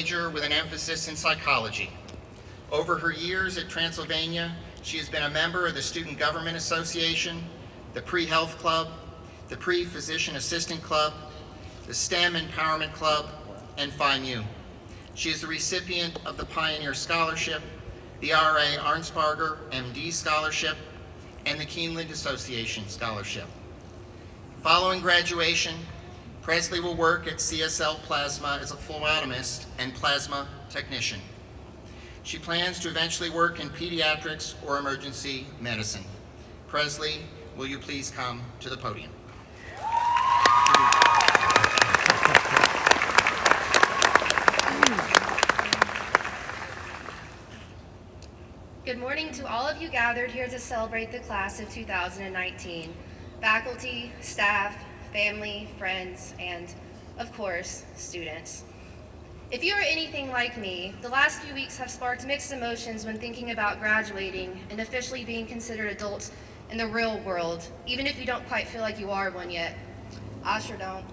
major with an emphasis in psychology. Over her years at Transylvania, she has been a member of the Student Government Association, the Pre-Health Club, the Pre-Physician Assistant Club, the STEM Empowerment Club, and Phi Mu. She is the recipient of the Pioneer Scholarship, the R.A. Arnsparger MD Scholarship, and the Keeneland Association Scholarship. Following graduation, Presley will work at CSL Plasma as a phlebotomist and plasma technician. She plans to eventually work in pediatrics or emergency medicine. Presley, will you please come to the podium? Good morning to all of you gathered here to celebrate the class of 2019. Faculty, staff, family, friends, and of course, students. If you are anything like me, the last few weeks have sparked mixed emotions when thinking about graduating and officially being considered adults in the real world, even if you don't quite feel like you are one yet. I sure don't.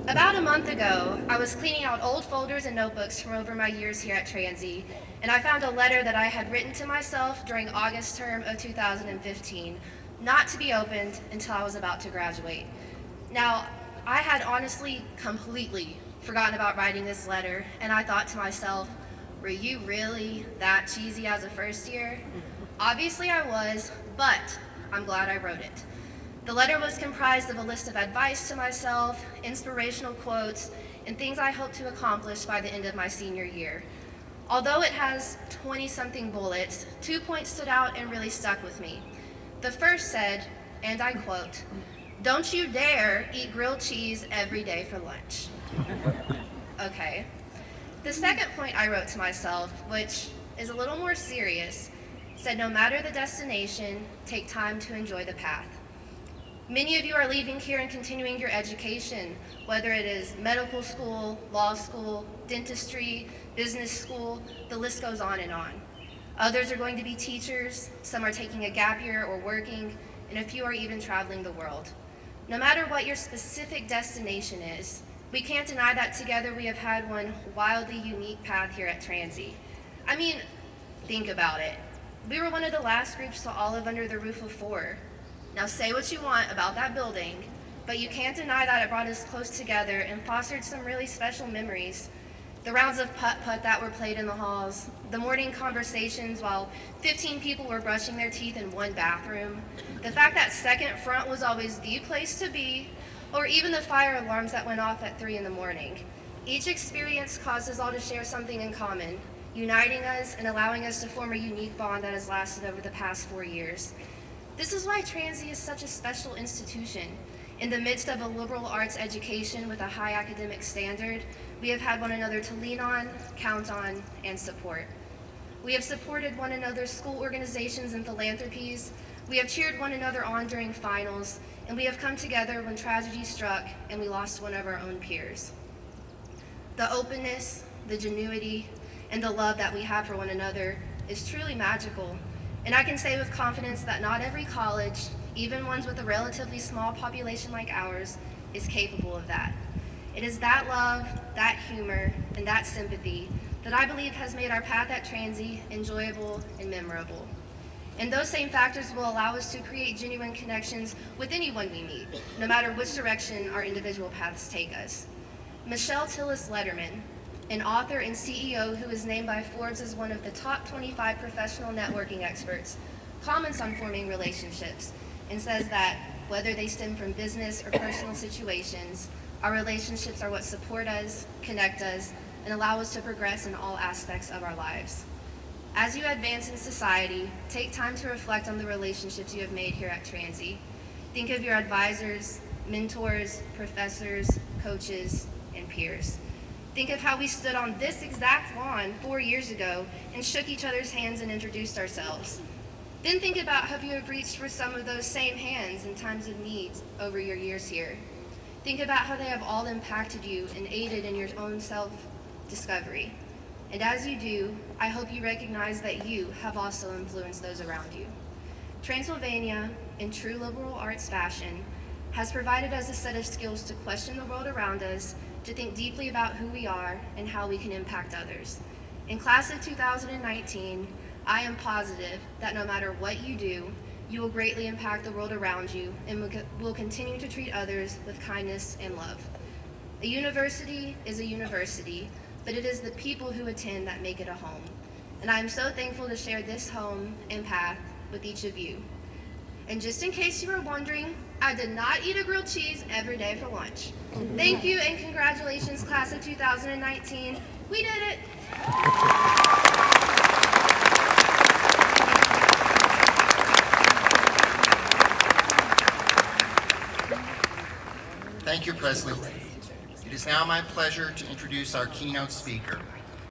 About a month ago, I was cleaning out old folders and notebooks from over my years here at Transy, and I found a letter that I had written to myself during August term of 2015, not to be opened until I was about to graduate. Now, I had honestly completely forgotten about writing this letter, and I thought to myself, were you really that cheesy as a first year? Obviously I was, but I'm glad I wrote it. The letter was comprised of a list of advice to myself, inspirational quotes, and things I hope to accomplish by the end of my senior year. Although it has 20-something bullets, 2 points stood out and really stuck with me. The first said, and I quote, "Don't you dare eat grilled cheese every day for lunch." Okay. The second point I wrote to myself, which is a little more serious, said no matter the destination, take time to enjoy the path. Many of you are leaving here and continuing your education, whether it is medical school, law school, dentistry, business school, the list goes on and on. Others are going to be teachers, some are taking a gap year or working, and a few are even traveling the world. No matter what your specific destination is, we can't deny that together we have had one wildly unique path here at Transy. I mean, think about it. We were one of the last groups to all live under the roof of 4. Now say what you want about that building, but you can't deny that it brought us close together and fostered some really special memories. The rounds of putt-putt that were played in the halls, the morning conversations while 15 people were brushing their teeth in one bathroom, the fact that second front was always the place to be, or even the fire alarms that went off at 3 in the morning. Each experience caused us all to share something in common, uniting us and allowing us to form a unique bond that has lasted over the past 4 years. This is why Transy is such a special institution. In the midst of a liberal arts education with a high academic standard, we have had one another to lean on, count on, and support. We have supported one another's school organizations and philanthropies. We have cheered one another on during finals, and we have come together when tragedy struck and we lost one of our own peers. The openness, the genuity, and the love that we have for one another is truly magical. And I can say with confidence that not every college, even ones with a relatively small population like ours, is capable of that. It is that love, that humor, and that sympathy that I believe has made our path at Transy enjoyable and memorable. And those same factors will allow us to create genuine connections with anyone we meet, no matter which direction our individual paths take us. Michelle Tillis Letterman, an author and CEO who is named by Forbes as one of the top 25 professional networking experts, comments on forming relationships and says that whether they stem from business or personal situations, our relationships are what support us, connect us, and allow us to progress in all aspects of our lives. As you advance in society, take time to reflect on the relationships you have made here at Transy. Think of your advisors, mentors, professors, coaches, and peers. Think of how we stood on this exact lawn 4 years ago and shook each other's hands and introduced ourselves. Then think about how you have reached for some of those same hands in times of need over your years here. Think about how they have all impacted you and aided in your own self-discovery. And as you do, I hope you recognize that you have also influenced those around you. Transylvania, in true liberal arts fashion, has provided us a set of skills to question the world around us to think deeply about who we are and how we can impact others. In class of 2019, I am positive that no matter what you do, you will greatly impact the world around you and will continue to treat others with kindness and love. A university is a university, but it is the people who attend that make it a home. And I am so thankful to share this home and path with each of you. And just in case you were wondering, I did not eat a grilled cheese every day for lunch. Thank you and congratulations, class of 2019. We did it! Thank you, Presley. It is now my pleasure to introduce our keynote speaker.